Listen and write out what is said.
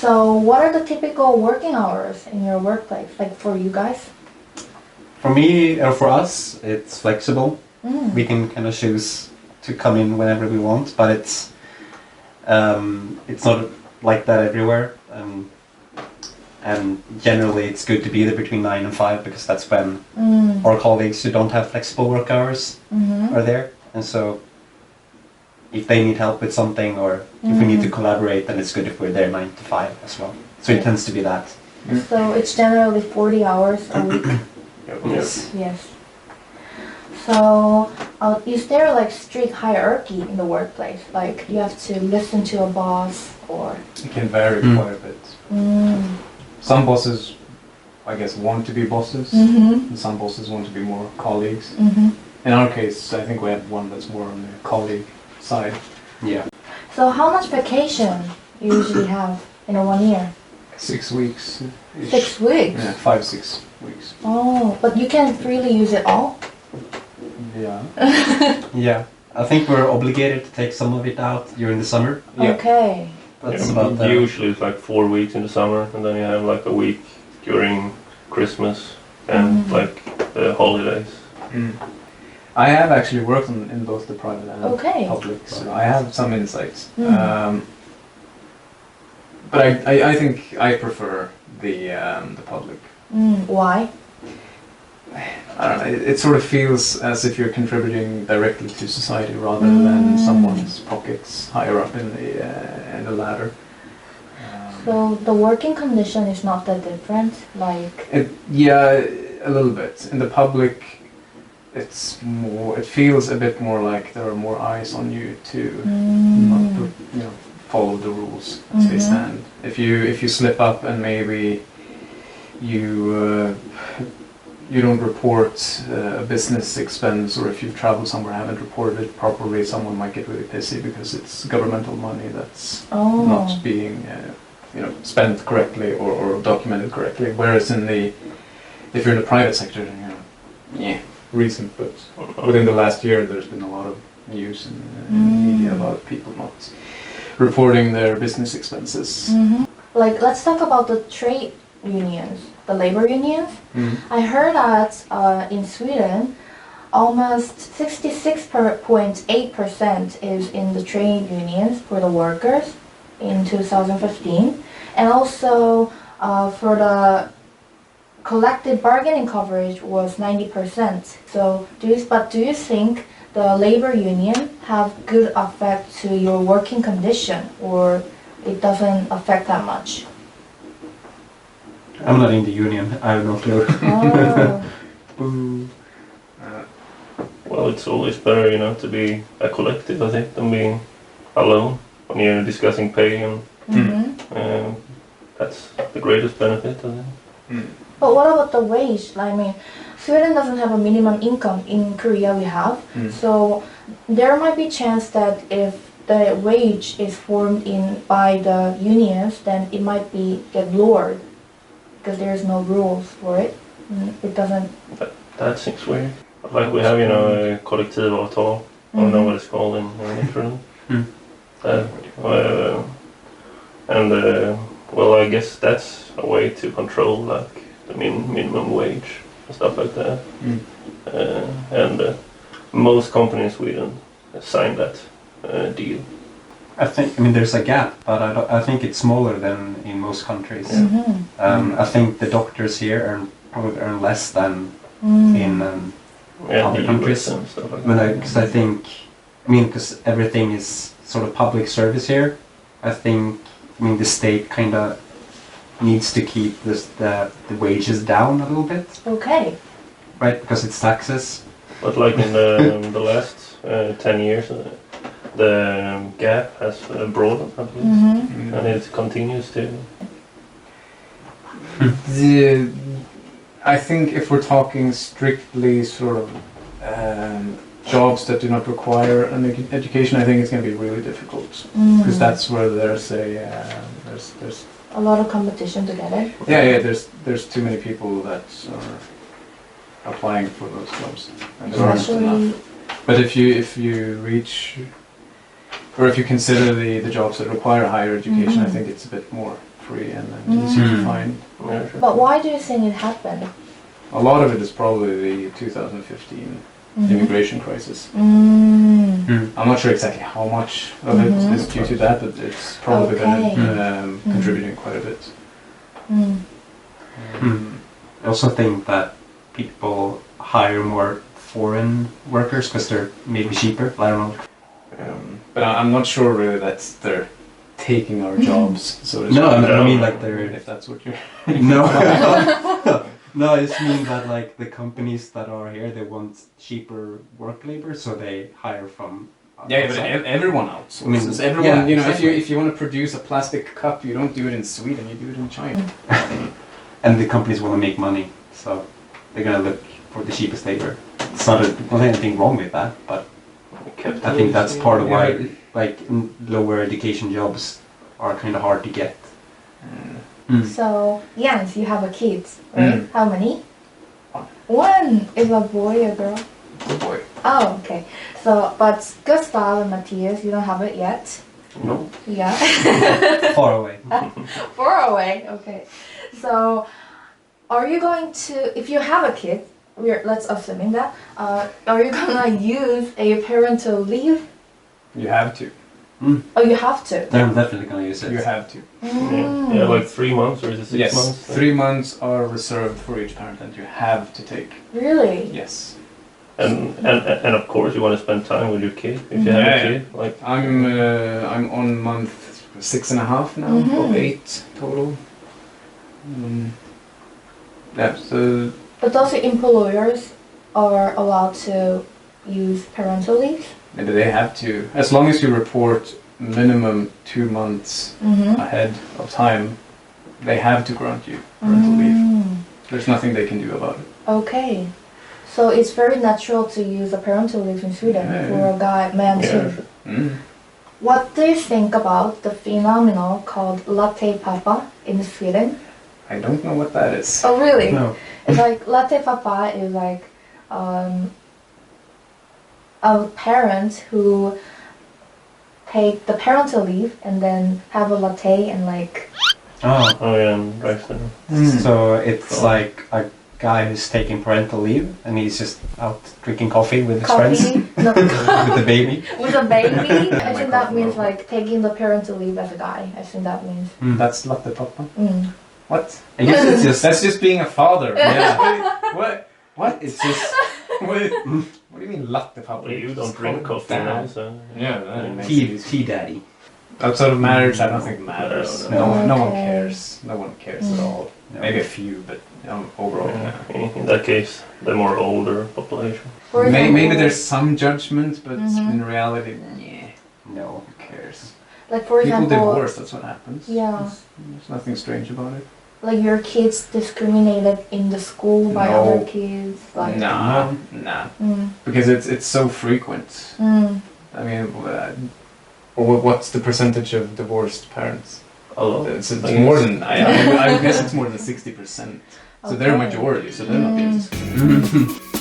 So what are the typical working hours in your workplace, like for you guys? For me, or for us, it's flexible. We can kind of choose to come in whenever we want, but it's not like that everywhere. And generally, it's good to be there between 9 and 5 because that's when our colleagues who don't have flexible work hours are there. And so, if they need help with something or if we need to collaborate, then it's good if we're there 9 to 5 as well. So it tends to be that. So it's generally 40 hours a week. Yes. Yes. So, is there like strict hierarchy in the workplace? Like you have to listen to a boss or? It can vary quite a bit. Some bosses, I guess, want to be bosses, and some bosses want to be more colleagues. In our case, I think we have one that's more on the colleague side. Yeah. So how much vacation you usually have in a 1 year? 6 weeks. 6 weeks? Yeah, 5-6 weeks. Oh, but you can't really use it all? Yeah. Yeah. I think we're obligated to take some of it out during the summer. Yeah. Okay. That's about that. Usually it's like 4 weeks in the summer, and then you have like a week during Christmas and like the holidays. I have actually worked in both the private and public, so I have some insights. But I think I prefer the public. Why? I don't know. It sort of feels as if you're contributing directly to society rather than someone's pockets higher up in the ladder. So the working condition is not that different, like. Yeah, a little bit. In the public, it's more. It feels a bit more like there are more eyes on you to, not, follow the rules as they stand. If you slip up and maybe you don't report a business expense, or if you've traveled somewhere and haven't reported it properly, someone might get really pissy because it's governmental money that's not being spent correctly or documented correctly. Whereas if you're in the private sector, recent, but within the last year there's been a lot of news in the media about people not reporting their business expenses. Like, let's talk about the trade unions, the labor unions. I heard that in Sweden, almost 66.8% is in the trade unions for the workers in 2015, and also for the collective bargaining coverage was 90%. So, do you think the labor union have good effect to your working condition, or it doesn't affect that much? I'm not in the union. I have no clue. Well, it's always better, to be a collective, I think, than being alone when you're discussing pay, and that's the greatest benefit, I think. But what about the wage? I mean, Sweden doesn't have a minimum income. In Korea we have. So there might be a chance that if the wage is formed by the unions, then it might get lowered because there's no rules for it. It doesn't. That seems weird. Like we have, a kollektivavtal. I don't know what it's called in Finland. Well, I guess that's a way to control like the minimum wage and stuff like that. And most companies in Sweden sign that deal. I mean, there's a gap, but I think it's smaller than in most countries. I think the doctors here probably earn less than in other countries. And stuff like that. Because everything is sort of public service here. The state kind of needs to keep the wages down a little bit. Okay. Right, because it's taxes. But like in the last 10 years, the gap has broadened at least, and it continues to. I think if we're talking strictly sort of jobs that do not require an education, I think it's going to be really difficult because that's where there's a lot of competition to get it. Yeah. There's too many people that are applying for those jobs, and there aren't enough. But if you reach, or if you consider the jobs that require higher education, I think it's a bit more free and easier to find. Yeah, sure. But why do you think it happened? A lot of it is probably the 2015 immigration crisis. Mm. I'm not sure exactly how much of it is due to that, but it's probably been contributing quite a bit. I also think that people hire more foreign workers because they're maybe cheaper. I don't know. But I'm not sure really that they're taking our jobs. So to No, speak. I mean like they're if that's what you're. no. No, I just mean that like the companies that are here, they want cheaper work labor, so they hire from. Yeah, but outside. everyone outsources. I mean, Everyone, yeah, you know, exactly. if you want to produce a plastic cup, you don't do it in Sweden, you do it in China. And the companies want to make money, so they're gonna look for the cheapest labor. It's not anything wrong with that, but I think that's part of why like lower education jobs are kind of hard to get. So, Jens, you have a kid, right? How many? One. Is a boy or a girl? Good boy. Oh, okay. So, but Gustav and Matthias, you don't have it yet? No, Yeah. far away. Far away, okay. So, are you going to, if you have a kid, let's assuming that, are you gonna use a parental leave? You have to. Oh, you have to? I'm definitely gonna use it. You have to. Yeah, like 3 months or is it 6 Yes, months? 3 months are reserved for each parent and you have to take. Really? Yes. And of course you want to spend time with your kid if you have a kid. Like I'm on month 6.5 now, of 8 total. Yeah, so But also employers are allowed to use parental leave? maybe they have to, as long as you report minimum 2 months ahead of time, they have to grant you parental leave. There's nothing they can do about it. Okay. So it's very natural to use a parental leave in Sweden for a man too. What do you think about the phenomenon called latte papa in Sweden? I don't know what that is. Oh really? No. It's like latte papa is like a parent who take the parental leave and then have a latte and like. Oh. oh yeah, and drive them. So it's like a guy who's taking parental leave and he's just out drinking coffee with his friends. No, With the baby. with a baby. I think that means like taking the parental leave as a guy. I think that means. That's latte papa. What? I guess it's just That's just being a father. Yeah. What? What? It's just. What do you mean latte papa? Well, you Just don't call drink him coffee dad. now, so Yeah, that makes it easy. tea daddy. Outside of marriage, I don't think it matters. No, No one Okay. cares. No one cares at all. No. Maybe a few, but overall, in that case, the more older population. For example, Maybe there's some judgment, but in reality, yeah, No. who cares? like for People example, divorce, that's what happens. Yeah. There's nothing strange about it. like your kids discriminated in the school by No. other kids. Like, Nah. Because it's so frequent. I mean, what's the percentage of divorced parents? A lot. It's I more guess. than, I guess it's more than 60%. So they're a Okay. majority, so they're not being discriminated.